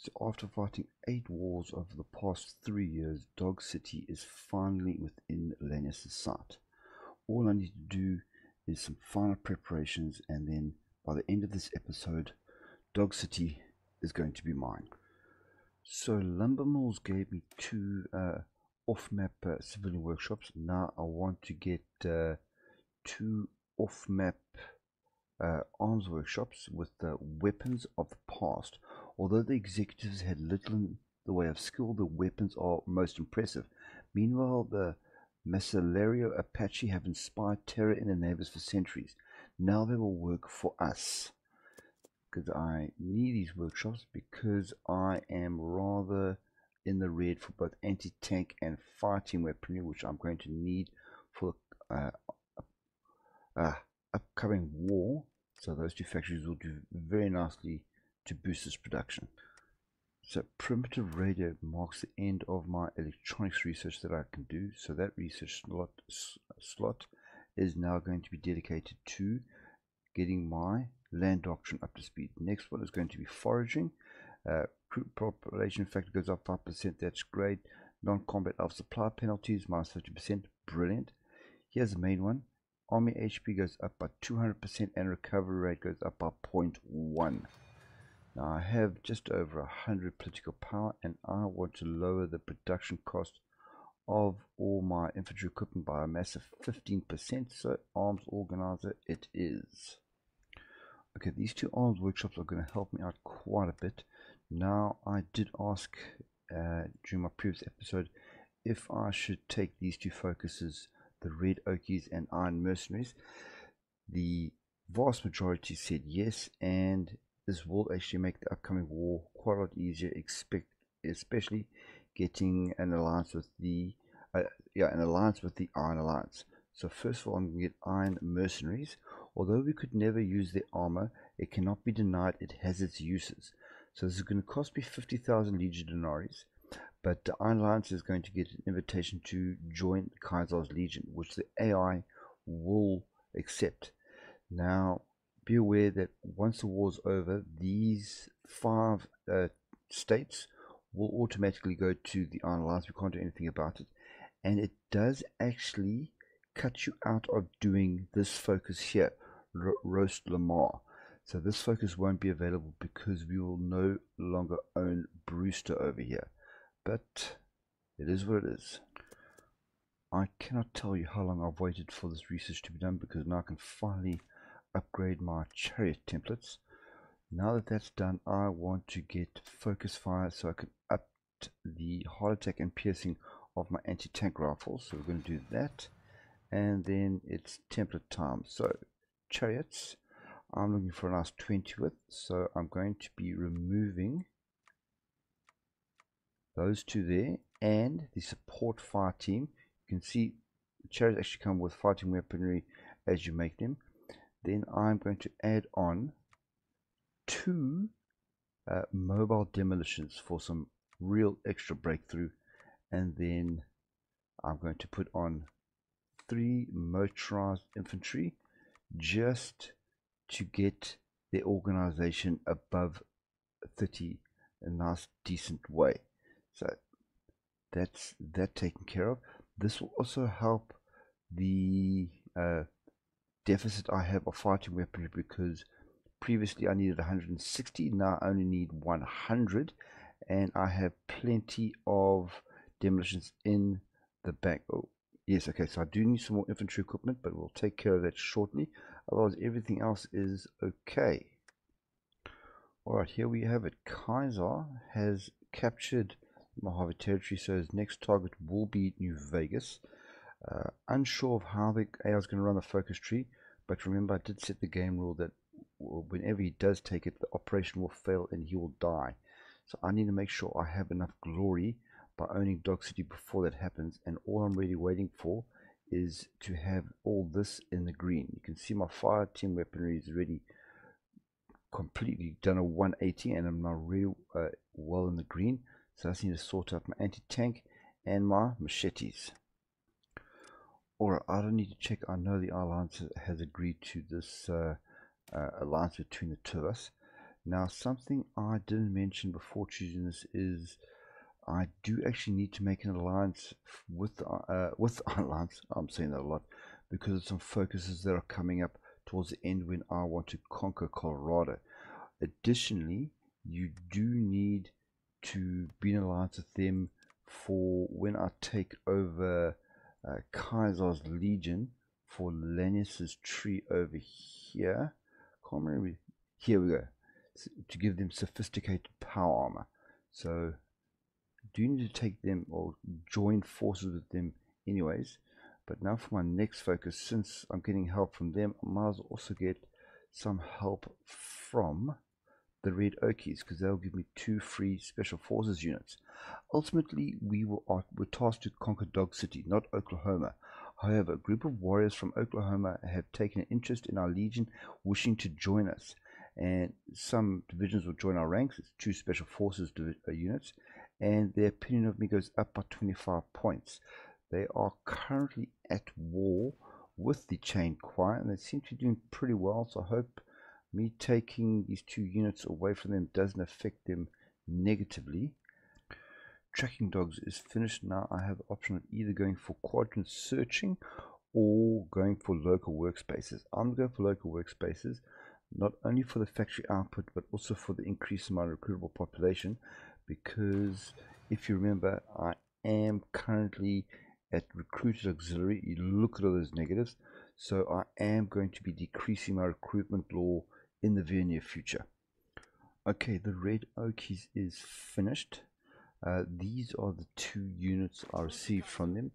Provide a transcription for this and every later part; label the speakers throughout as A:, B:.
A: So after fighting 8 wars over the past 3 years, Dog City is finally within Lanius' sight. All I need to do is some final preparations, and then by the end of this episode, Dog City is going to be mine. So Lumber Mills gave me 2 off-map civilian workshops. Now I want to get 2 off-map arms workshops with the weapons of the past. Although the executives had little in the way of skill, the weapons are most impressive. Meanwhile, the Macelario Apache have inspired terror in their neighbors for centuries. Now they will work for us. Because I need these workshops because I am rather in the red for both anti-tank and fighting weaponry, which I'm going to need for upcoming war. So those 2 factories will do very nicely to boost this production. So primitive radio marks the end of my electronics research that I can do. So that research slot is now going to be dedicated to getting my land doctrine up to speed. Next one is going to be foraging. Population factor goes up 5%, that's great. Non-combat elf supply penalties minus 50%, brilliant. Here's the main one. Army HP goes up by 200% and recovery rate goes up by 0.1. Now I have just over 100 political power, and I want to lower the production cost of all my infantry equipment by a massive 15%, so arms organizer it is. Okay, these 2 arms workshops are going to help me out quite a bit. Now, I did ask during my previous episode if I should take these 2 focuses, the Red Okies and Iron Mercenaries. The vast majority said yes, and this will actually make the upcoming war quite a lot easier, especially getting an alliance with the Iron Alliance. So first of all, I'm going to get Iron Mercenaries. Although we could never use their armor, it cannot be denied it has its uses. So this is going to cost me 50,000 Legion Denaries, but the Iron Alliance is going to get an invitation to join Kaiser's Legion, which the AI will accept. Now, be aware that once the war's over, these 5 states will automatically go to the Iron Alliance. We can't do anything about it, and it does actually cut you out of doing this focus here, Roast Lamar. So this focus won't be available because we will no longer own Brewster over here. But it is what it is. I cannot tell you how long I've waited for this research to be done, because now I can finally upgrade my chariot templates. Now that that's done, I want to get focus fire so I can up the heart attack and piercing of my anti-tank rifles. So we're going to do that. And then it's template time. So chariots, I'm looking for a nice 20 width, so I'm going to be removing those 2 there, and the support fire team. You can see the chariots actually come with fighting weaponry as you make them. Then I'm going to add on 2 mobile demolitions for some real extra breakthrough, and then I'm going to put on 3 motorized infantry just to get their organization above 30 in a nice decent way. So that's that taken care of. This will also help the deficit I have of fighting weaponry, because previously I needed 160, now I only need 100, and I have plenty of demolitions in the back. Oh yes, okay, so I do need some more infantry equipment, but we'll take care of that shortly. Otherwise everything else is okay. Alright, here we have it. Kaiser has captured Mojave territory, so his next target will be New Vegas. Unsure of how the AI is going to run the focus tree, but remember I did set the game rule that whenever he does take it, the operation will fail and he will die. So I need to make sure I have enough glory by owning Dog City before that happens, and all I'm really waiting for is to have all this in the green. You can see my fire team weaponry is already completely done a 180, and I'm now really well in the green. So I just need to sort out my anti-tank and my machetes. Alright, I don't need to check. I know the alliance has agreed to this alliance between the 2 of us. Now, something I didn't mention before choosing this is I do actually need to make an alliance with alliance. I'm saying that a lot because of some focuses that are coming up towards the end when I want to conquer Colorado. Additionally, you do need to be in alliance with them for when I take over Kaiser's Legion for Lanius's tree over here. Can't remember. Here we go. So, to give them sophisticated power armor. So do need to take them or join forces with them anyways. But now for my next focus, since I'm getting help from them, I might as well also get some help from the Red Okies, because they'll give me 2 free special forces units. Ultimately, we're tasked to conquer Dog City, not Oklahoma. However, a group of warriors from Oklahoma have taken an interest in our legion, wishing to join us, and some divisions will join our ranks. It's 2 special forces units, and their opinion of me goes up by 25 points. They are currently at war with the Chain Choir, and they seem to be doing pretty well, so I hope me taking these 2 units away from them doesn't affect them negatively. Tracking dogs is finished. Now I have the option of either going for quadrant searching or going for local workspaces. I'm going for local workspaces, not only for the factory output but also for the increase in my recruitable population, because if you remember, I am currently at recruited auxiliary. You look at all those negatives, so I am going to be decreasing my recruitment law in the very near future. Okay, the Red Okies is finished. These are the 2 units I received from them.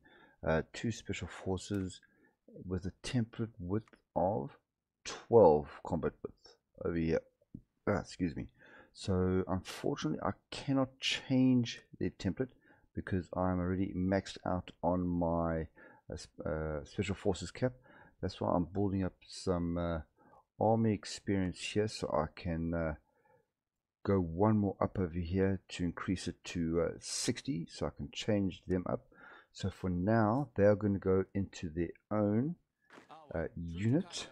A: 2 special forces with a template width of 12 combat width over here. Excuse me. So unfortunately I cannot change their template because I'm already maxed out on my special forces cap. That's why I'm building up some army experience here, so I can go 1 more up over here to increase it to 60, so I can change them up. So for now they are going to go into their own unit,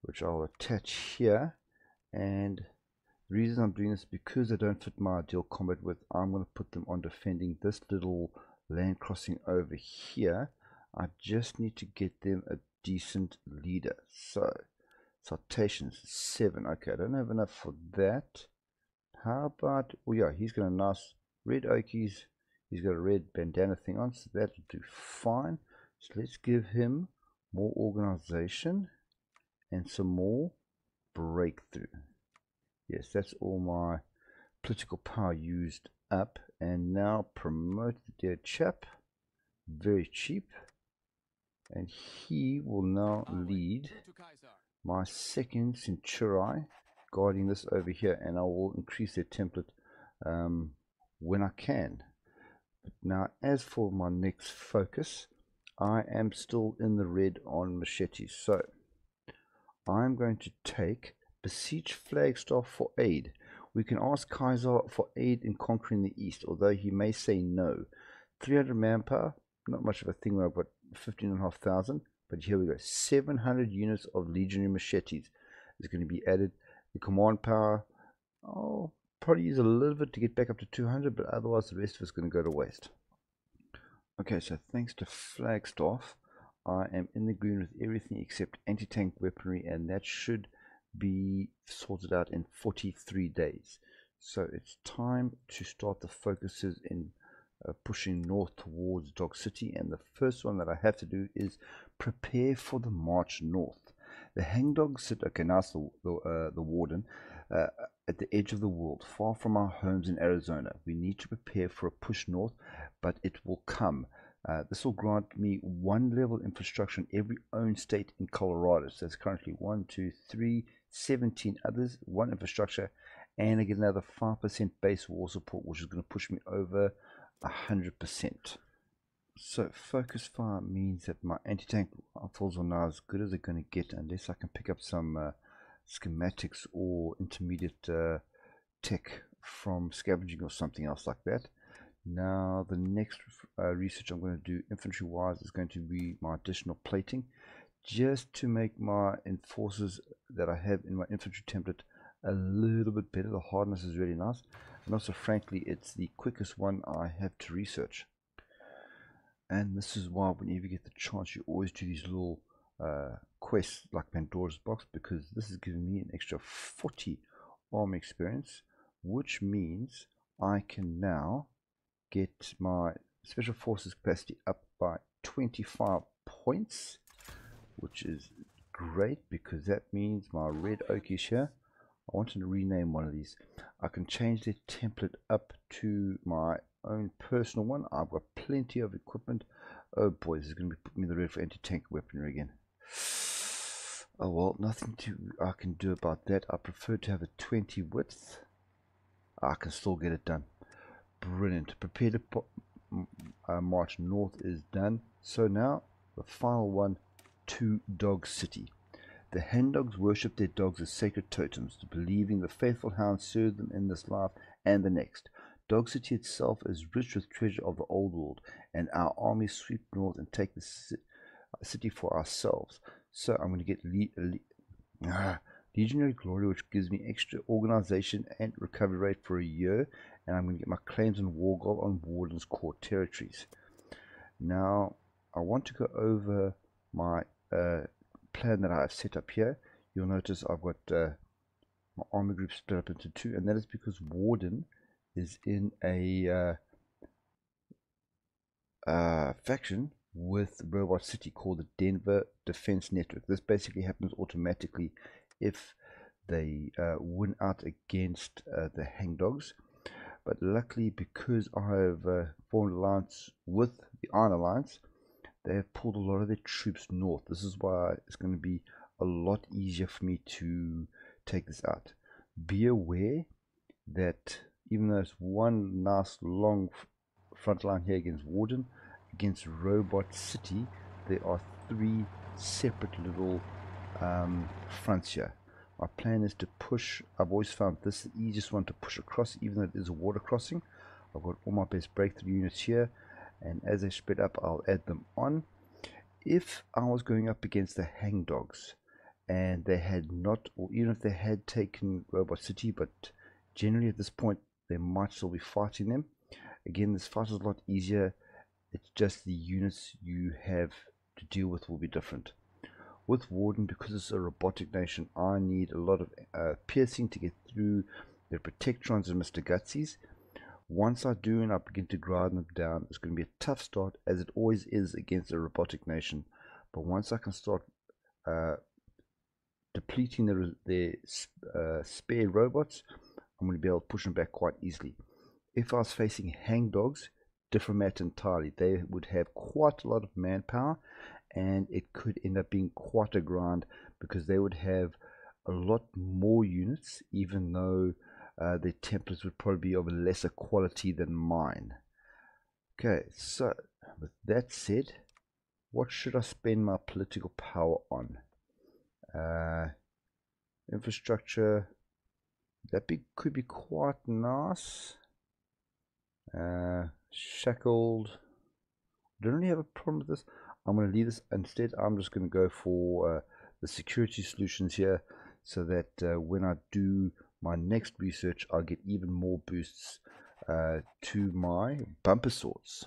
A: which I'll attach here. And the reason I'm doing this is because they don't fit my ideal combat width. I'm going to put them on defending this little land crossing over here. I just need to get them a decent leader. So citations 7. Okay, I don't have enough for that. How about, oh yeah, he's got a nice Red Okies. He's got a red bandana thing on, so that'll do fine. So let's give him more organization and some more breakthrough. Yes, that's all my political power used up. And now promote the dear chap. Very cheap. And he will now lead my 2nd Centuri, guarding this over here, and I will increase their template when I can. But now, as for my next focus, I am still in the red on machetes, so I'm going to take Beseech Flagstaff for aid. We can ask Kaiser for aid in conquering the east, although he may say no. 300 manpower, not much of a thing when I've got 15,500, but here we go. 700 units of legionary machetes is going to be added. The command power, I'll probably use a little bit to get back up to 200, but otherwise the rest of it's going to go to waste. Okay, so thanks to Flagstaff, I am in the green with everything except anti-tank weaponry, and that should be sorted out in 43 days. So it's time to start the focuses in pushing north towards Dog City, and the first one that I have to do is prepare for the march north. The hangdogs sit, okay, now it's the warden, at the edge of the world, far from our homes in Arizona. We need to prepare for a push north, but it will come. This will grant me 1 level infrastructure in every own state in Colorado. So there's currently 1, 2, 3, 17 others, 1 infrastructure, and I get another 5% base war support, which is going to push me over 100%. So focus fire means that my anti-tank rifles are now as good as they're going to get, unless I can pick up some schematics or intermediate tech from scavenging or something else like that. Now the next research I'm going to do infantry wise is going to be my additional plating, just to make my enforcers that I have in my infantry template a little bit better. The hardness is really nice, and also frankly it's the quickest one I have to research. And this is why whenever you get the chance, you always do these little quests like Pandora's box, because this is giving me an extra 40 army experience, which means I can now get my special forces capacity up by 25 points, which is great, because that means my red oakies here, I wanted to rename one of these. I can change the template up to my own personal one. I've got plenty of equipment. Oh boy, this is going to be putting me in the red for anti-tank weaponry again. Oh well, nothing I can do about that. I prefer to have a 20 width. I can still get it done. Brilliant. Prepare to march north is done. So now the final one, to Dog City. The hen dogs worship their dogs as sacred totems, believing the faithful hounds serve them in this life and the next. Dog City itself is rich with treasure of the old world, and our armies sweep north and take the city for ourselves. So I'm going to get Legionary Glory, which gives me extra organization and recovery rate for a year, and I'm going to get my claims on War Gold on Warden's core territories. Now I want to go over my plan that I have set up here. You'll notice I've got my army group split up into two, and that is because Warden is in a faction with Robot City called the Denver Defense Network. This basically happens automatically if they win out against the Hangdogs. But luckily, because I have formed an alliance with the Iron Alliance, they have pulled a lot of their troops north. This is why it's going to be a lot easier for me to take this out. Be aware that even though it's one nice long front line here against Warden, against Robot City, there are three separate little fronts here. My plan is to push. I've always found this the easiest one to push across, even though it is a water crossing. I've got all my best breakthrough units here, and as they spread up, I'll add them on. If I was going up against the Hangdogs, and they had not, or even if they had taken Robot City, but generally at this point they might still be fighting them. Again, this fight is a lot easier. It's just the units you have to deal with will be different. With Warden, because it's a robotic nation, I need a lot of piercing to get through the Protectrons and Mr. Gutsies. Once I do and I begin to grind them down, it's going to be a tough start, as it always is against a robotic nation. But once I can start depleting their spare robots, I'm going to be able to push them back quite easily. If I was facing Hangdogs, different matter entirely. They would have quite a lot of manpower, and it could end up being quite a grind, because they would have a lot more units, even though their templates would probably be of a lesser quality than mine. Okay, so with that said, what should I spend my political power on? Infrastructure, that could be quite nice. Shackled, don't really have a problem with this. I'm going to leave this. Instead, I'm just going to go for the security solutions here, so that when I do my next research, I'll get even more boosts to my bumper swords.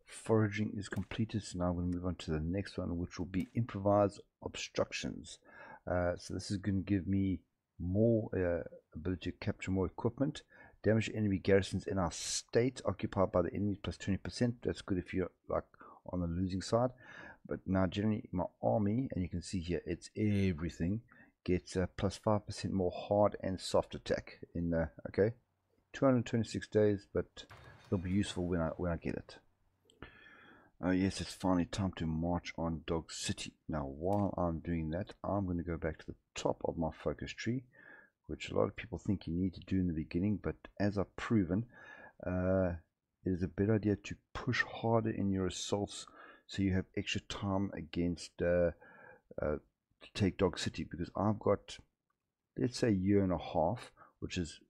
A: Foraging is completed, so now I'm going to move on to the next one, which will be improvised obstructions. So this is going to give me more ability to capture more equipment. Damage enemy garrisons in our state occupied by the enemy plus 20%. That's good if you're like on the losing side. But now generally my army, and you can see here it's everything, gets plus 5% more hard and soft attack in the 226 days, but it'll be useful when I get it. Yes, it's finally time to march on Dog City. Now while I'm doing that, I'm going to go back to the top of my focus tree, which a lot of people think you need to do in the beginning, but as I've proven, it is a better idea to push harder in your assaults, so you have extra time against to take Dog City, because I've got, let's say, a year and a half, which is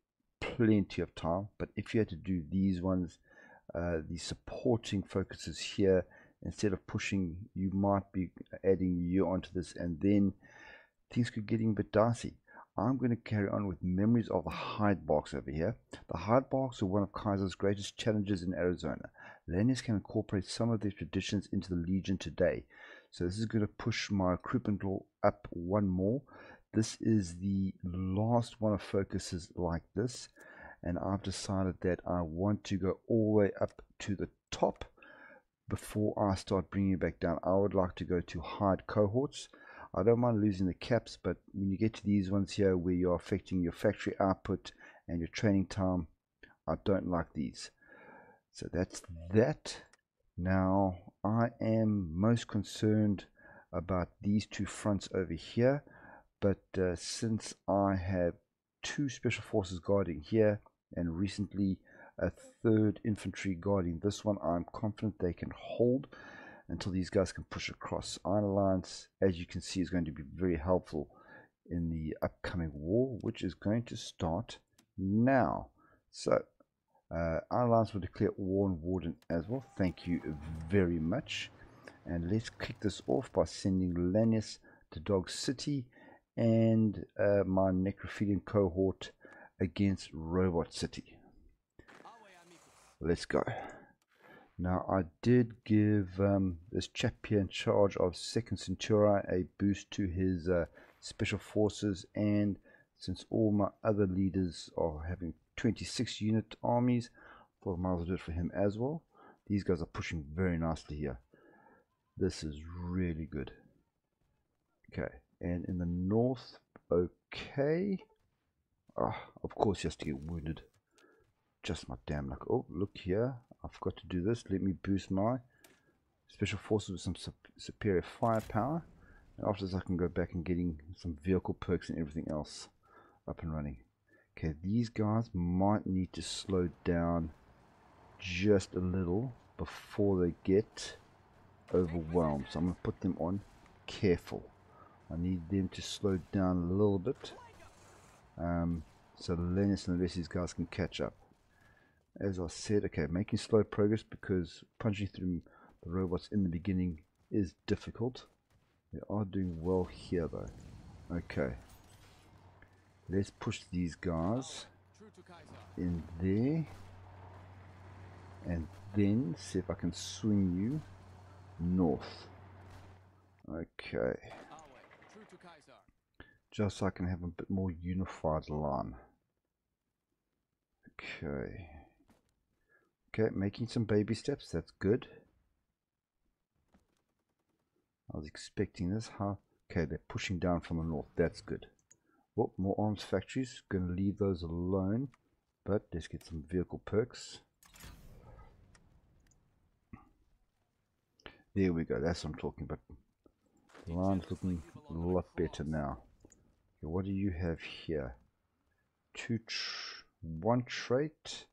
A: plenty of time. But if you had to do these ones, the supporting focuses here, instead of pushing, you might be adding a year onto this, and then things could get a bit dicey. I'm going to carry on with memories of the hide barks over here. The hide barks are one of Kaiser's greatest challenges in Arizona. Lanius can incorporate some of their traditions into the Legion today. So this is going to push my recruitment law up one more. This is the last one of focuses like this, and I've decided that I want to go all the way up to the top before I start bringing it back down. I would like to go to hide cohorts. I don't mind losing the caps, but when you get to these ones here where you're affecting your factory output and your training time, I don't like these. So that's that. Now I am most concerned about these two fronts over here, but since I have two special forces guarding here and recently a third infantry guarding this one, I'm confident they can hold until these guys can push across. Iron Alliance, as you can see, is going to be very helpful in the upcoming war, which is going to start now. So Iron Alliance will declare war on Warden as well. Thank you very much. And let's kick this off by sending Lanius to Dog City and my Necrophilian cohort against Robot City. Let's go. Now I did give this chap here in charge of 2nd Centura a boost to his special forces, and since all my other leaders are having 26 unit armies, I thought I might as well do it for him as well. These guys are pushing very nicely here. This is really good. Okay, and in the north, okay. Of course he has to get wounded. Just my damn luck. Oh, look here. I forgot to do this. Let me boost my special forces with some superior firepower. And after this I can go back and getting some vehicle perks and everything else up and running. Okay, these guys might need to slow down just a little before they get overwhelmed. So I'm going to put them on careful. I need them to slow down a little bit. So Lanius and the rest of these guys can catch up. As I said, okay, making slow progress because punching through the robots in the beginning is difficult. They are doing well here though. Okay, let's push these guys in there and then see if I can swing you north. Okay, just so I can have a bit more unified line. Okay, making some baby steps, that's good. I was expecting this. Okay, they're pushing down from the north, that's good. Well, more arms factories, going to leave those alone, but let's get some vehicle perks. There we go, that's what I'm talking about. The line's looking a lot better now. Okay, what do you have here? One trait.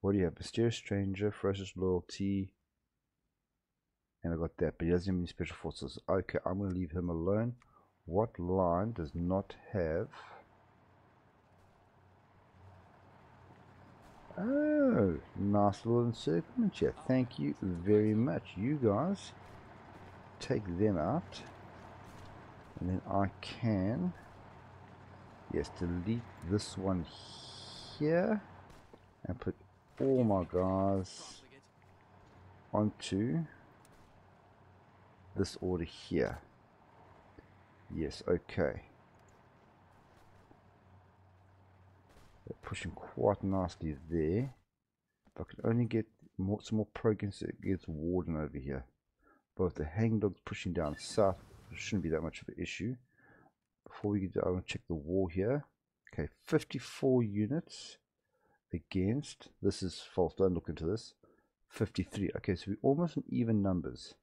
A: What do you have? Mysterious Stranger, Ferocious Loyalty, and I got that, but he doesn't have any special forces. Okay, I'm going to leave him alone. What line does not have? Oh, nice little encirclement here. Thank you very much. You guys take them out, and then I can, yes, delete this one here and put all my guys onto this order here. Yes, okay. They're pushing quite nicely there. If I could only get some more progress against Warden over here. Both the hangdogs pushing down south shouldn't be that much of an issue. Before we get, I want to check the war here. Okay, 54 units against, this is false, don't look into this, 53. Okay, so we're almost in even numbers.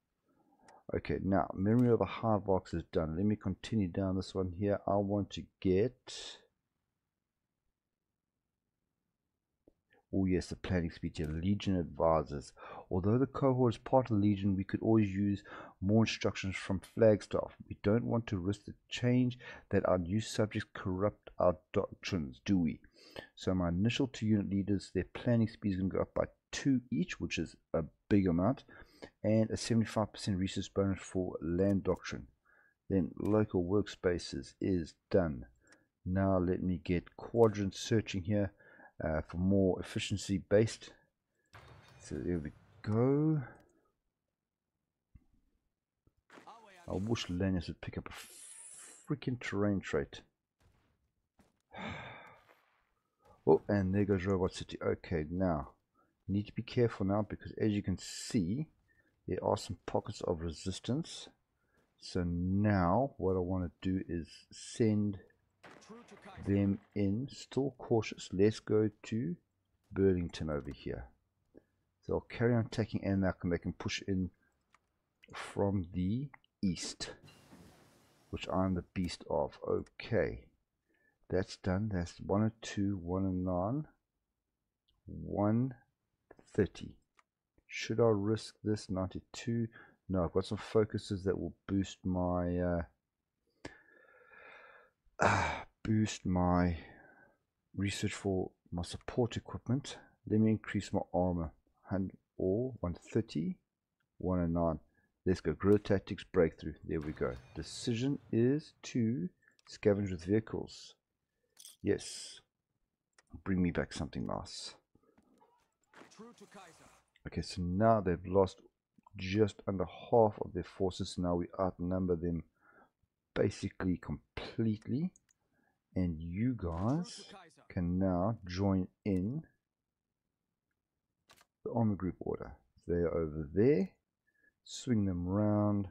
A: Okay, now memory of the hard box is done. Let me continue down this one here. I want to get, oh yes, the planning speech here, Legion advisors. Although the cohort is part of the Legion, we could always use more instructions from Flagstaff. We don't want to risk the change that our new subjects corrupt our doctrines, do we? So my initial 2 unit leaders, their planning speed is going to go up by 2 each, which is a big amount, and a 75% research bonus for land doctrine. Then local workspaces is done. Now let me get quadrant searching here for more efficiency based. So there we go. I wish Lanius would pick up a freaking terrain trait. Oh, and there goes Robot City. Okay, now need to be careful now, because as you can see, there are some pockets of resistance. So now what I want to do is send them in. Still cautious. Let's go to Burlington over here. So I'll carry on attacking, and now they can push in from the east, which I'm the beast of. Okay, that's done. That's 102, 109, 130. Should I risk this? 92. No, I've got some focuses that will boost my research for my support equipment. Let me increase my armor. 130, 109. Let's go. Guerrilla tactics breakthrough. There we go. Decision is to scavenge with vehicles. Yes. Bring me back something nice. Okay, so now they've lost just under half of their forces. Now we outnumber them basically completely. And you guys can now join in the army group order. They're over there. Swing them round,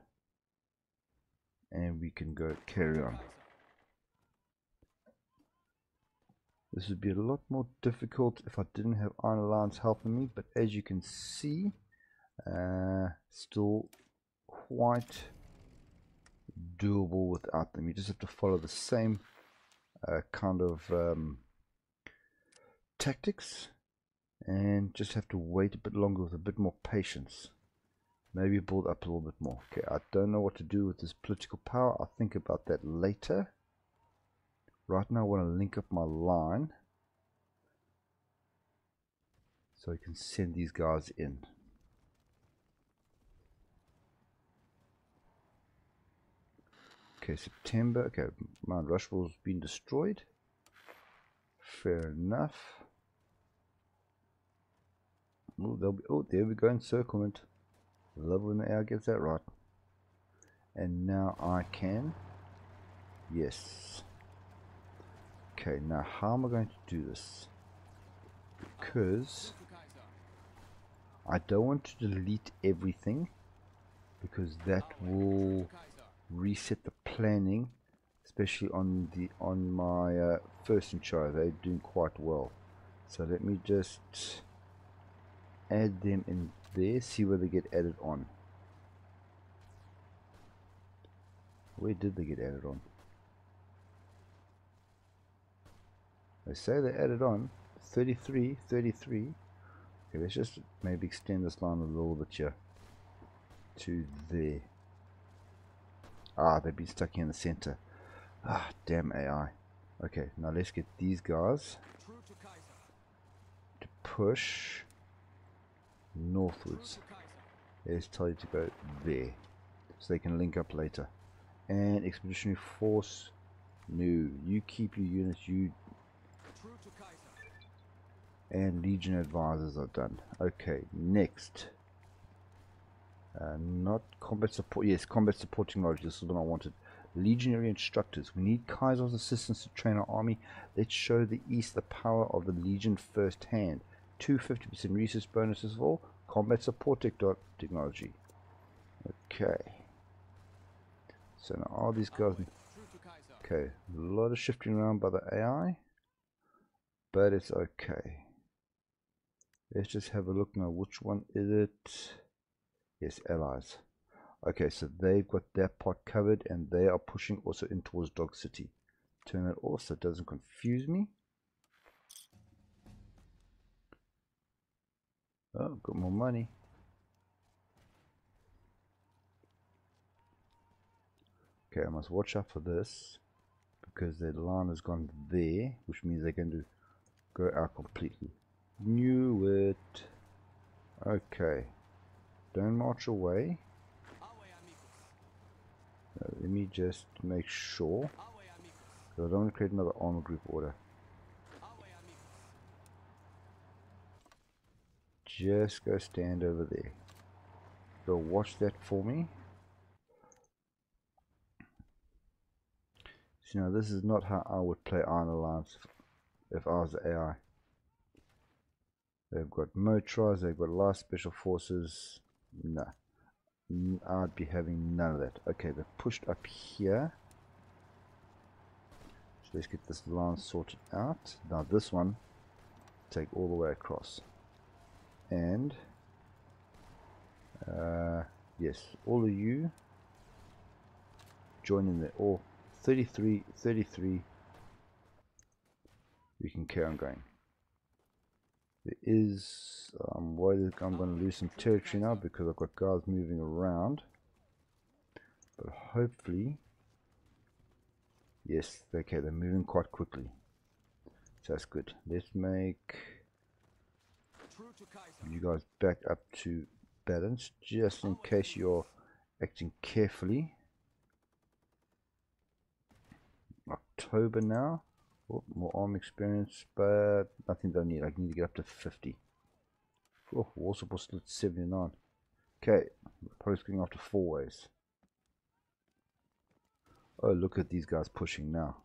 A: and we can go carry on. This would be a lot more difficult if I didn't have Iron Alliance helping me, but as you can see, still quite doable without them. You just have to follow the same kind of tactics, and just have to wait a bit longer with a bit more patience. Maybe build up a little bit more. Okay, I don't know what to do with this political power. I'll think about that later. Right now I want to link up my line so I can send these guys in. Okay, September. Okay, Mount Rushmore's been destroyed. Fair enough. Oh, there we go, encirclement. Love when the AI gets that right. And now I can. Yes. Okay, now how am I going to do this? Because I don't want to delete everything, because that will reset the planning, especially on my first in charge. They're doing quite well. So let me just add them in there, see where they get added on. Where did they get added on? They say they added on 33, 33. Okay, let's just maybe extend this line a little bit here to there. Ah, they've been stuck here in the center. Ah, damn AI. Okay, now let's get these guys to push northwards. Let's tell you to go there, so they can link up later. And expeditionary force, no, you keep your units. You and legion advisors are done. Okay, next. Not combat support. Yes, combat supporting knowledge. This is what I wanted. Legionary instructors. We need Kaiser's assistance to train our army. Let's show the East the power of the Legion firsthand. 250% research bonuses for combat support technology. Okay. So now all these guys. Okay, a lot of shifting around by the AI, but it's okay. Let's just have a look now. Which one is it? Yes, allies. Okay, so they've got that part covered, and they are pushing also in towards Dog City. Turn that off so it doesn't confuse me. Oh, got more money. Okay, I must watch out for this, because their line has gone there, which means they're going to go out completely. Knew it. Okay, don't march away. Let me just make sure. I don't want to create another armor group order. Just go stand over there. Go watch that for me. So now this is not how I would play Iron Alliance if I was the AI. They've got Motors, they've got light special forces. No. I'd be having none of that. Okay, they're pushed up here. So let's get this line sorted out. Now this one, take all the way across. And yes, all of you join in there. All 33, 33. We can carry on going. There is, I'm worried that I'm going to lose some territory now because I've got guys moving around. But hopefully, yes, okay, they're moving quite quickly. So that's good. Let's make you guys back up to balance, just in case you're acting carefully. October now. Oh, more arm experience, but nothing don't need. I need to get up to 50. Oh, war support still at 79. Okay, post going after 4 ways. Oh, look at these guys pushing now.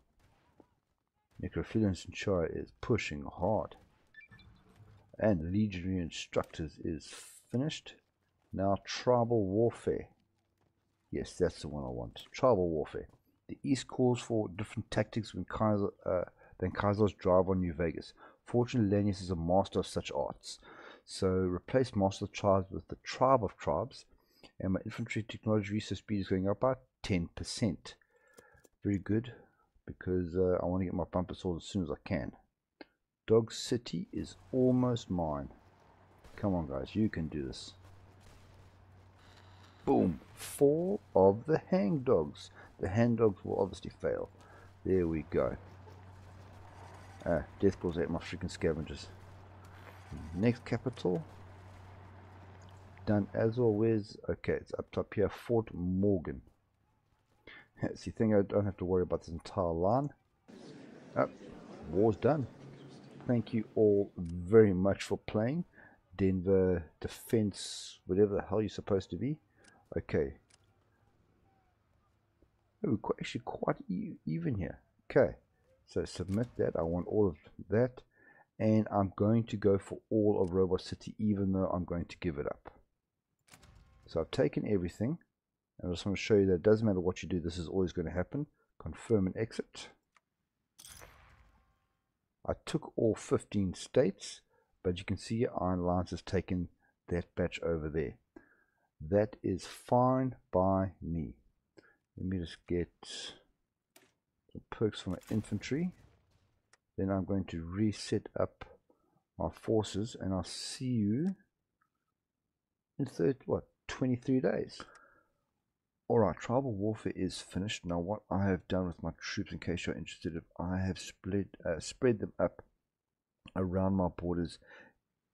A: Necrophilians and Chariots is pushing hard. And Legionary Instructors is finished. Now Tribal Warfare. Yes, that's the one I want. Tribal Warfare. The East calls for different tactics than Kaiser's drive on New Vegas. Fortunately, Lanius is a master of such arts. So replace Master of Tribes with the Tribe of Tribes. And my infantry technology research speed is going up by 10%. Very good, because I want to get my bumper sword as soon as I can. Dog City is almost mine. Come on guys, you can do this. Boom! 4 of the hangdogs. The hangdogs will obviously fail. There we go. Death claws at my freaking scavengers. Next capital. Done as always. Okay, it's up top here. Fort Morgan. It's the thing, I don't have to worry about this entire line. War's done. Thank you all very much for playing. Denver Defense, whatever the hell you're supposed to be. Okay. Oh, we're actually quite even here. Okay. So submit that. I want all of that. And I'm going to go for all of Robot City, even though I'm going to give it up. So I've taken everything. And I just want to show you that it doesn't matter what you do, this is always going to happen. Confirm and exit. I took all 15 states, but you can see Iron Alliance has taken that batch over there. That is fine by me. Let me just get some perks for my infantry. Then I'm going to reset up my forces, and I'll see you in 23 days. Alright, Tribal Warfare is finished. Now what I have done with my troops, in case you're interested, I have spread them up around my borders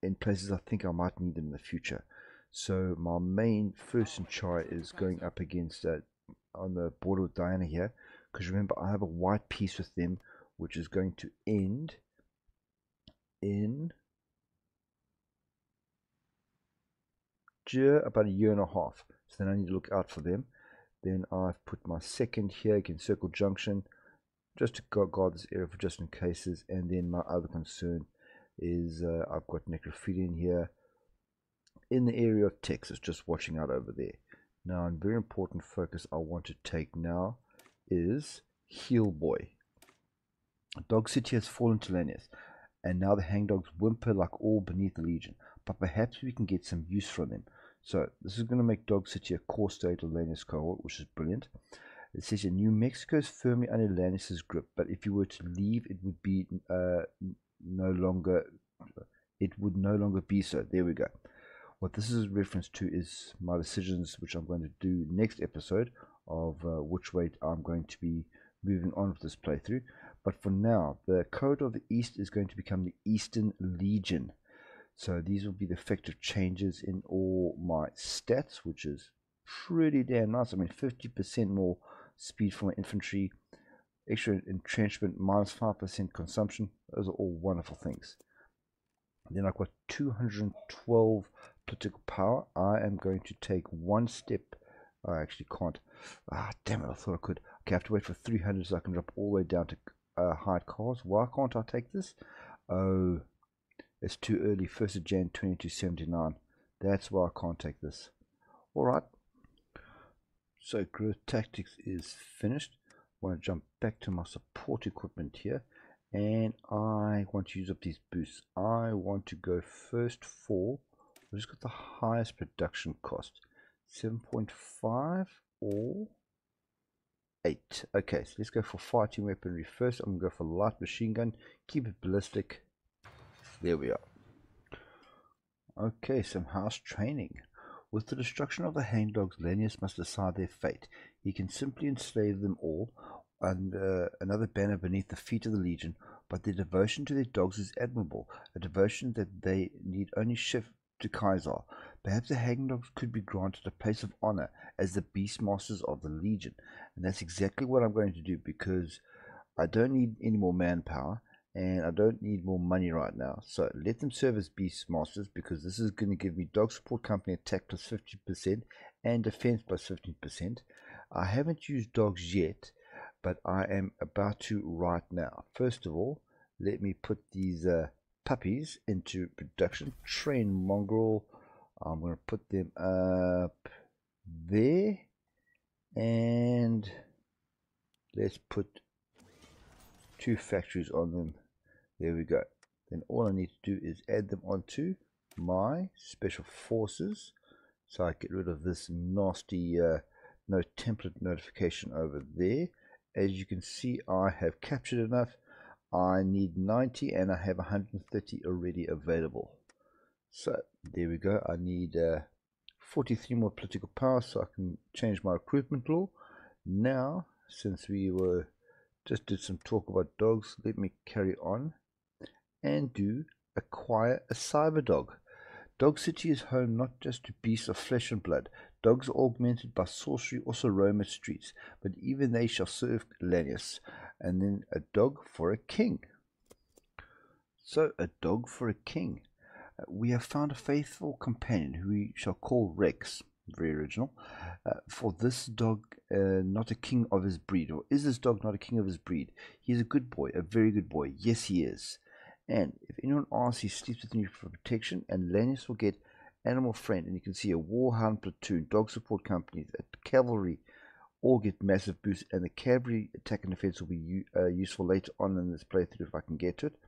A: in places I think I might need them in the future. So my main first in charge is going up against on the border with Diana here, because remember I have a white peace with them, which is going to end in about a year and a half. So then I need to look out for them. Then I've put my second here against Circle Junction, just to guard this area for just in cases. And then my other concern is I've got Necrophilian here in the area of Texas, just watching out over there. Now, a very important focus I want to take now is Heel Boy. Dog City has fallen to Lanius, and now the hangdogs whimper like all beneath the Legion, but perhaps we can get some use from them. So this is going to make Dog City a core state of Lanius Cohort, which is brilliant. It says here, New Mexico is firmly under Lanius's grip, but if you were to leave, it would be no longer be so. There we go. What this is a reference to is my decisions, which I'm going to do next episode, of which way I'm going to be moving on with this playthrough. But for now, the Code of the East is going to become the Eastern Legion. So these will be the effective changes in all my stats, which is pretty damn nice. I mean, 50% more speed for my infantry, extra entrenchment, minus 5% consumption. Those are all wonderful things. And then I've got 212 political power. I am going to take one step. I actually can't. Ah, damn it, I thought I could. Okay, I have to wait for 300 so I can drop all the way down to hide cars. Why can't I take this? Oh, it's too early. 1st of Jan 2279. That's why I can't take this. Alright. So growth tactics is finished. I want to jump back to my support equipment here. And I want to use up these boosts. I want to go first for, I've just got the highest production cost. 7.5 or 8. Okay, so let's go for fighting weaponry first. I'm going to go for light machine gun. Keep it ballistic. There we are. Okay, some house training. With the destruction of the hangdogs, Lanius must decide their fate. He can simply enslave them all, and another banner beneath the feet of the legion, but their devotion to their dogs is admirable, a devotion that they need only shift to Kaiser. Perhaps the hangdogs could be granted a place of honor as the beastmasters of the legion, and that's exactly what I'm going to do, because I don't need any more manpower and I don't need more money right now. So let them serve as beastmasters, because this is going to give me dog support company attack plus 50% and defense plus 15%. I haven't used dogs yet, but I am about to right now. First of all, let me put these puppies into production. Train mongrel. I'm going to put them up there, and let's put 2 factories on them. There we go. Then all I need to do is add them onto my special forces, so I get rid of this nasty no template notification over there. As you can see, I have captured enough. I need 90 and I have 130 already available. So there we go. I need 43 more political power so I can change my recruitment law. Now, since we just did some talk about dogs, let me carry on and do acquire a cyber dog. Dog City is home not just to beasts of flesh and blood. Dogs augmented by sorcery also roam its streets, but even they shall serve Lanius. And then a dog for a king. So a dog for a king. We have found a faithful companion who we shall call Rex. Very original. For this dog not a king of his breed, or is this dog not a king of his breed? He is a good boy, a very good boy. Yes, he is. And if anyone asks, he sleeps with you for protection, and Lanius will get animal friend, and you can see a warhound platoon, dog support companies, a cavalry, all get massive boosts, and the cavalry attack and defense will be useful later on in this playthrough if I can get to it.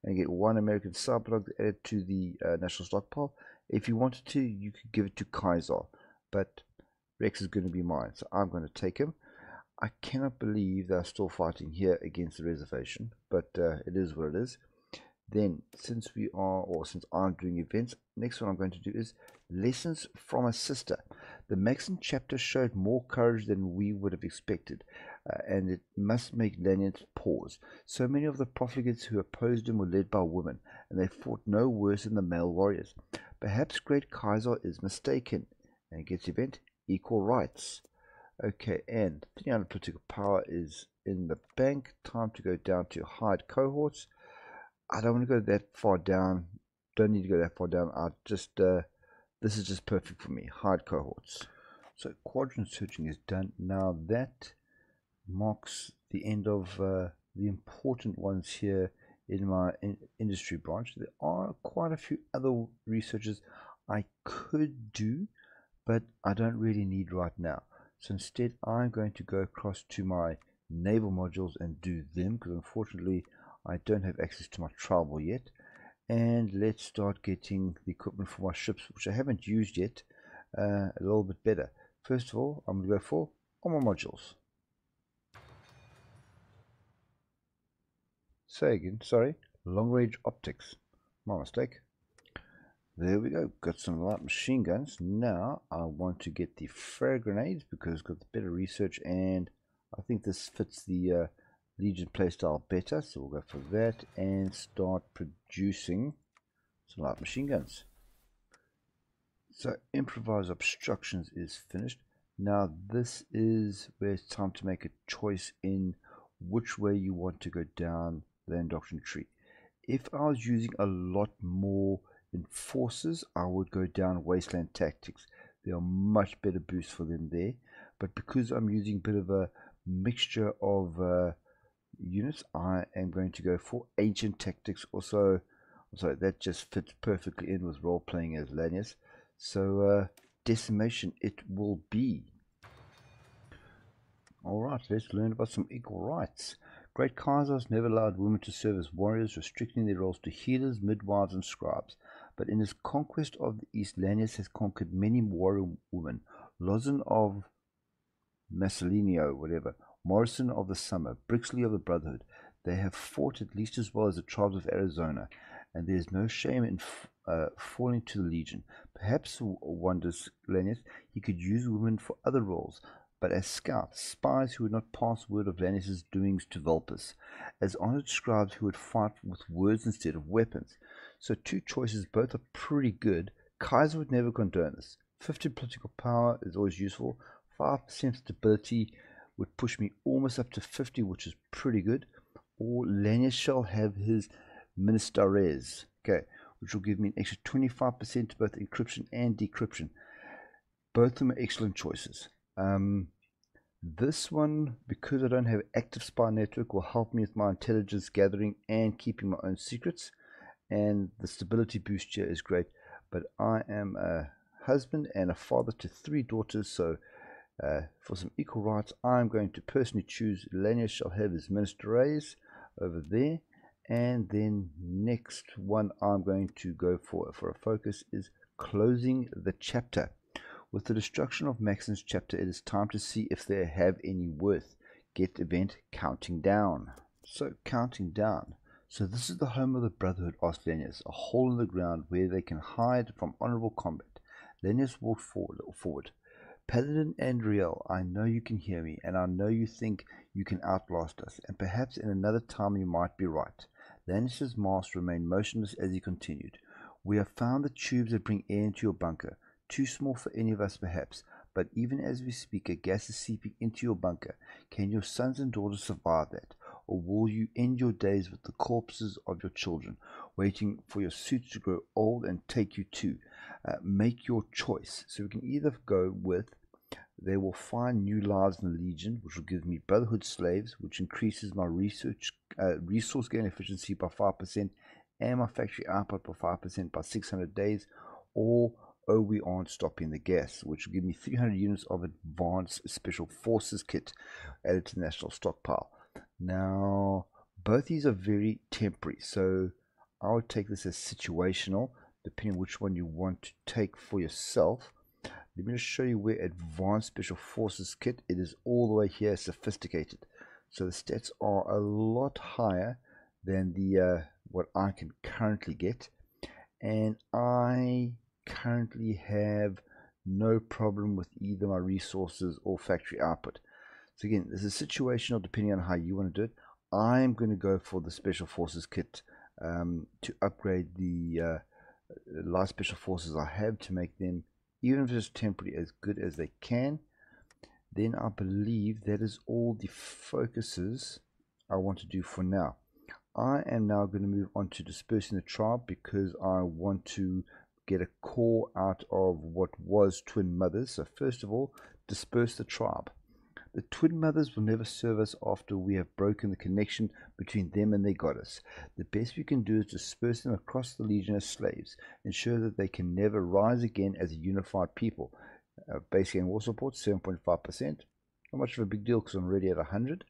A: And get 1 American cyber dog added to the national stockpile. If you wanted to, you could give it to Kaiser, but Rex is going to be mine, so I'm going to take him. I cannot believe they're still fighting here against the reservation, but it is what it is. Then, since I'm doing events, next one I'm going to do is lessons from a sister. The Maxon chapter showed more courage than we would have expected, and it must make Lanius pause. So many of the profligates who opposed him were led by women, and they fought no worse than the male warriors. Perhaps Great Kaiser is mistaken, and gets event equal rights. Okay, and 300 political power is in the bank. Time to go down to hide cohorts. I don't want to go that far down. Don't need to go that far down. This is just perfect for me. Hide cohorts. So quadrant searching is done. Now that marks the end of the important ones here in my industry branch. There are quite a few other researches I could do, but I don't really need right now. So instead, I'm going to go across to my naval modules and do them, because unfortunately I don't have access to my tribal yet. And let's start getting the equipment for my ships, which I haven't used yet, a little bit better. First of all, I'm going to go for armor modules. Say again, sorry, long range optics. My mistake. There we go, got some light machine guns. Now I want to get the frag grenades because it's got the better research, and I think this fits the Legion playstyle better, so we'll go for that and start producing some light machine guns. So improvise obstructions is finished. Now this is where it's time to make a choice in which way you want to go down the doctrine tree. If I was using a lot more enforcers, I would go down wasteland tactics. There are much better boosts for them there. But because I'm using a bit of a mixture of units, I am going to go for ancient tactics. Also, sorry, that just fits perfectly in with role playing as Lanius. So decimation it will be. Alright, let's learn about some equal rights. Great Kaisers never allowed women to serve as warriors, restricting their roles to healers, midwives, and scribes. But in his conquest of the East, Lanius has conquered many warrior women. Lozan of Massalinio, whatever, Morrison of the Summer, Brixley of the Brotherhood. They have fought at least as well as the tribes of Arizona, and there is no shame in falling to the Legion. Perhaps, wonders Lanius, he could use women for other roles, but as scouts, spies who would not pass word of Lanius's doings to Vulpus, as honored scribes who would fight with words instead of weapons. So two choices, both are pretty good. Kaiser would never condone this. 50 political power is always useful. 5% stability would push me almost up to 50, which is pretty good. Or Lanius shall have his Ministeres, okay, which will give me an extra 25% to both encryption and decryption. Both of them are excellent choices. This one, because I don't have active spy network, will help me with my intelligence gathering and keeping my own secrets. And the stability boost here is great. But I am a husband and a father to 3 daughters, so for some equal rights, I'm going to personally choose Lanius shall have his Ministeres over there. And then next one I'm going to go for a focus is closing the chapter. With the destruction of Maxon's chapter, it is time to see if they have any worth. Get event counting down. So counting down. So this is the home of the Brotherhood, asked Lanius, a hole in the ground where they can hide from honorable combat. Lanius walked forward. Paladin and Riel, I know you can hear me, and I know you think you can outlast us, and perhaps in another time you might be right. Lanius's mask remained motionless as he continued. We have found the tubes that bring air into your bunker. Too small for any of us perhaps, but even as we speak, a gas is seeping into your bunker. Can your sons and daughters survive that? Or will you end your days with the corpses of your children, waiting for your suits to grow old and take you too? Make your choice. So we can either go with they will find new lives in the Legion, which will give me Brotherhood slaves, which increases my resource gain efficiency by 5% and my factory output by 5% by 600 days, or oh, we aren't stopping the gas, which will give me 300 units of advanced special forces kit added to the national stockpile. Now, both these are very temporary, so I would take this as situational, depending on which one you want to take for yourself. Let me just show you where advanced special forces kit, it is all the way here, sophisticated. So the stats are a lot higher than the what I can currently get, and I currently have no problem with either my resources or factory output. So again, this is situational depending on how you want to do it. I'm going to go for the special forces kit to upgrade the light special forces I have to make them, even if it's temporary, as good as they can. Then I believe that is all the focuses I want to do for now. I am now going to move on to dispersing the tribe because I want to get a core out of what was twin mothers. So first of all, disperse the tribe. The twin mothers will never serve us after we have broken the connection between them and their goddess. The best we can do is disperse them across the Legion as slaves, ensure that they can never rise again as a unified people. Basic and war support, 7.5%. Not much of a big deal because I'm already at 100.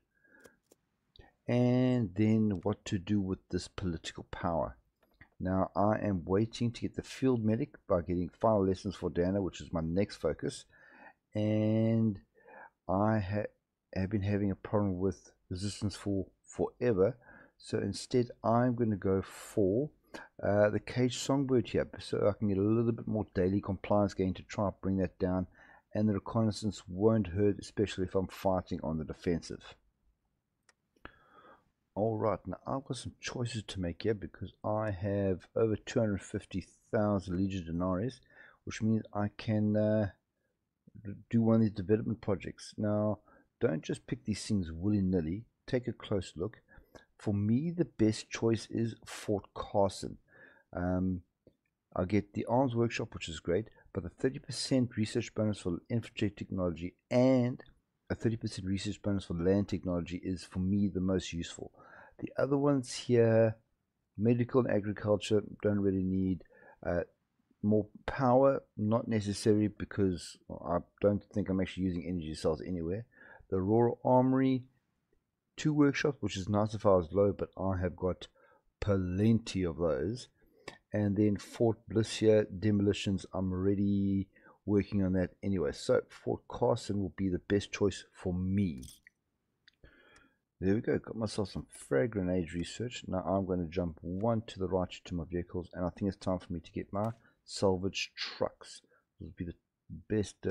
A: And then what to do with this political power. Now I am waiting to get the field medic by getting final lessons for Dana, which is my next focus. And I have been having a problem with resistance for forever. So instead I'm going to go for the cage songbird here, so I can get a little bit more daily compliance going to try and bring that down, and the reconnaissance won't hurt, especially if I'm fighting on the defensive. Alright, now I've got some choices to make here because I have over 250,000 Legion Denarii, which means I can do one of these development projects. Now, don't just pick these things willy-nilly. Take a close look. For me, the best choice is Fort Carson. I get the Arms Workshop, which is great, but the 30% research bonus for infantry technology and a 30% research bonus for land technology is, for me, the most useful. The other ones here, medical and agriculture, don't really need. More power, not necessary, because I don't think I'm actually using energy cells anywhere. The Aurora Armory, 2 workshops, which is nice if I was low, but I have got plenty of those. And then Fort Bliss here, demolitions, I'm already working on that anyway. So Fort Carson will be the best choice for me. There we go, got myself some frag grenade research. Now I'm going to jump one to the right to my vehicles, and I think it's time for me to get my salvage trucks. Those will be the best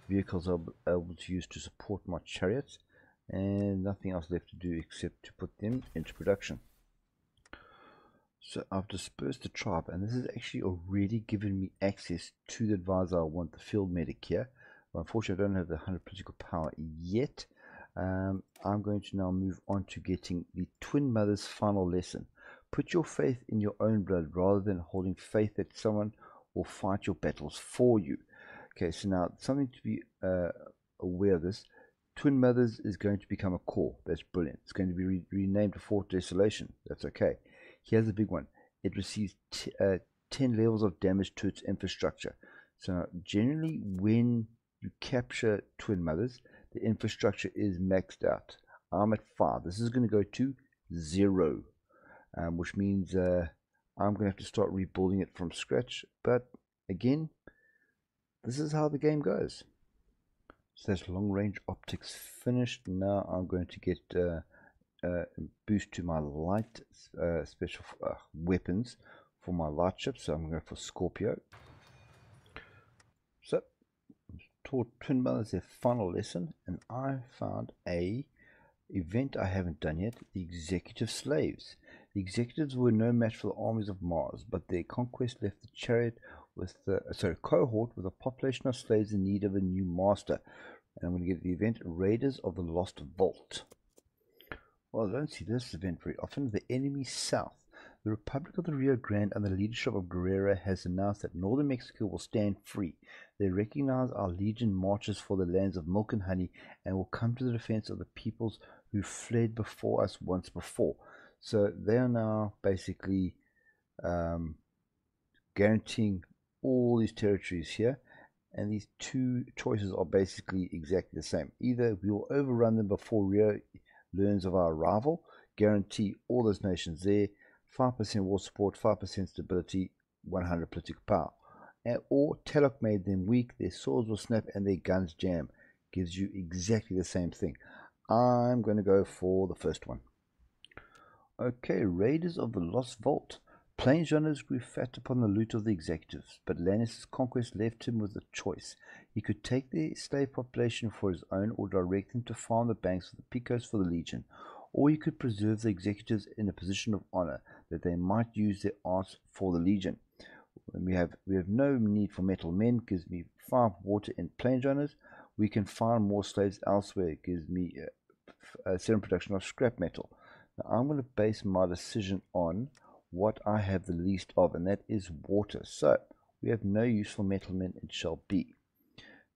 A: vehicles I'll be able to use to support my chariots, and nothing else left to do except to put them into production. So I've dispersed the tribe, and this has actually already given me access to the advisor I want, the field medic here. But unfortunately, I don't have the 100 political power yet. I'm going to now move on to getting the Twin Mother's final lesson. Put your faith in your own blood rather than holding faith that someone will fight your battles for you. Okay, so now something to be aware of this. Twin Mothers is going to become a core. That's brilliant. It's going to be renamed to Fort Desolation. That's okay. Here's the big one. It receives 10 levels of damage to its infrastructure. So generally when you capture Twin Mothers, the infrastructure is maxed out. I'm at 5. This is going to go to 0, which means I'm going to have to start rebuilding it from scratch. But again, this is how the game goes. So that's long range optics finished. Now I'm going to get boost to my light special weapons for my light ships. So I'm going to go for Scorpio. So taught Twin Mothers their final lesson, and I found a event I haven't done yet, the Executive Slaves. The executives were no match for the armies of Mars, but their conquest left the chariot with cohort with a population of slaves in need of a new master. And I'm going to get the event Raiders of the Lost Vault. Well, I don't see this event very often. The enemy south. The Republic of the Rio Grande under the leadership of Guerrero has announced that northern Mexico will stand free. They recognize our legion marches for the lands of milk and honey and will come to the defense of the peoples who fled before us once before. So they are now basically guaranteeing all these territories here, and these two choices are basically exactly the same. Either we will overrun them before Rio learns of our arrival, guarantee all those nations there 5% war support, 5% stability, 100 political power. Or Telok made them weak, their swords will snap and their guns jam. Gives you exactly the same thing. I'm going to go for the first one. Okay, Raiders of the Lost Vault. Plains runners grew fat upon the loot of the executives, but Lanius' conquest left him with a choice. He could take the slave population for his own or direct them to farm the banks of the Picos for the Legion, or he could preserve the executives in a position of honor that they might use their arts for the Legion. We have no need for metal men, gives me 5 water and plains runners. We can find more slaves elsewhere, gives me 7 production of scrap metal. Now I'm going to base my decision on what I have the least of, and that is water. So we have no use for metal men, it shall be.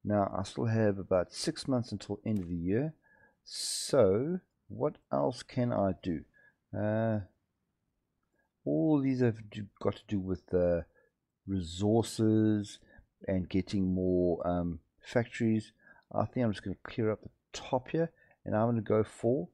A: Now I still have about 6 months until end of the year, so what else can I do? All these have got to do with resources and getting more factories. I think I'm just going to clear up the top here, and I'm going to go for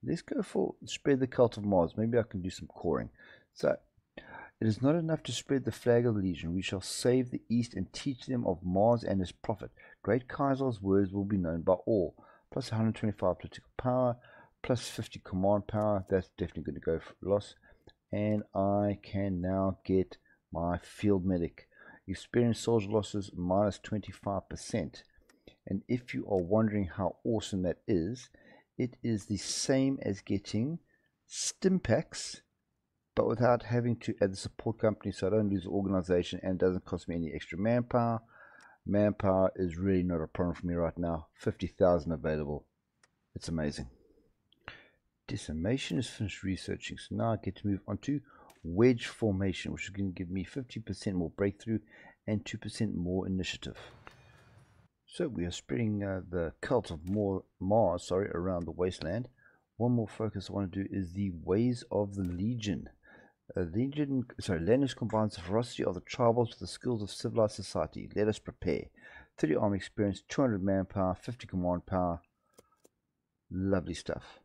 A: let's go for spread the cult of Mars. Maybe I can do some coring. So it is not enough to spread the flag of the Legion. We shall save the East and teach them of Mars and his prophet. Great Kaiser's words will be known by all. Plus 125 political power, plus 50 command power. That's definitely going to go for loss. And I can now get my field medic. Experience soldier losses minus 25%. And if you are wondering how awesome that is, it is the same as getting Stimpaks but without having to add the support company, so I don't lose the organization and it doesn't cost me any extra manpower. Manpower is really not a problem for me right now. 50,000 available. It's amazing. Decimation is finished researching, so now I get to move on to wedge formation, which is going to give me 50% more breakthrough and 2% more initiative. So we are spreading the cult of Mars around the wasteland. One more focus I want to do is the ways of the Legion. Lanius combines the ferocity of the tribals with the skills of civilized society. Let us prepare. 30 army experience, 200 manpower, 50 command power. Lovely stuff.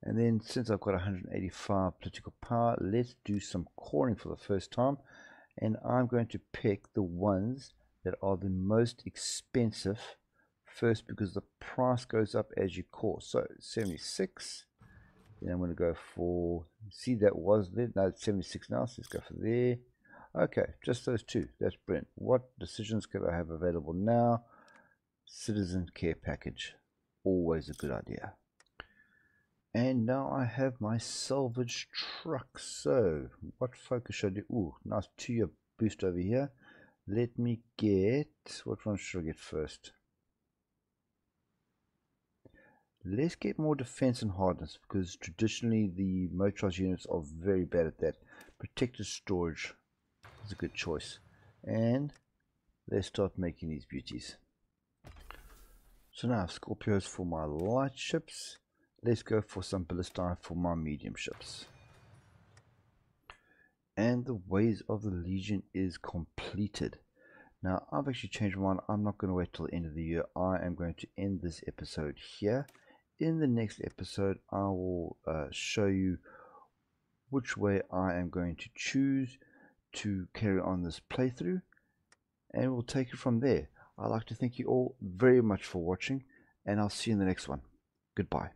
A: And then since I've got 185 political power, let's do some coring for the first time. And I'm going to pick the ones that are the most expensive first, because the price goes up as you core. So 76. Then I'm going to go for, see that was there, no, it's 76 now, so let's go for there. Okay, just those two, that's brilliant. What decisions could I have available now? Citizen care package, always a good idea. And now I have my salvage truck. So what focus should I do? Ooh, nice 2-year boost over here. Let me get, what one should I get first? Let's get more defense and hardness, because traditionally the motorized units are very bad at that. Protected storage is a good choice. And let's start making these beauties. So now Scorpios for my light ships. Let's go for some ballistae for my medium ships. And the ways of the Legion is completed. Now I've actually changed my mind. I'm not going to wait till the end of the year. I am going to end this episode here. In the next episode, I will show you which way I am going to choose to carry on this playthrough, and we'll take it from there. I'd like to thank you all very much for watching, and I'll see you in the next one. Goodbye.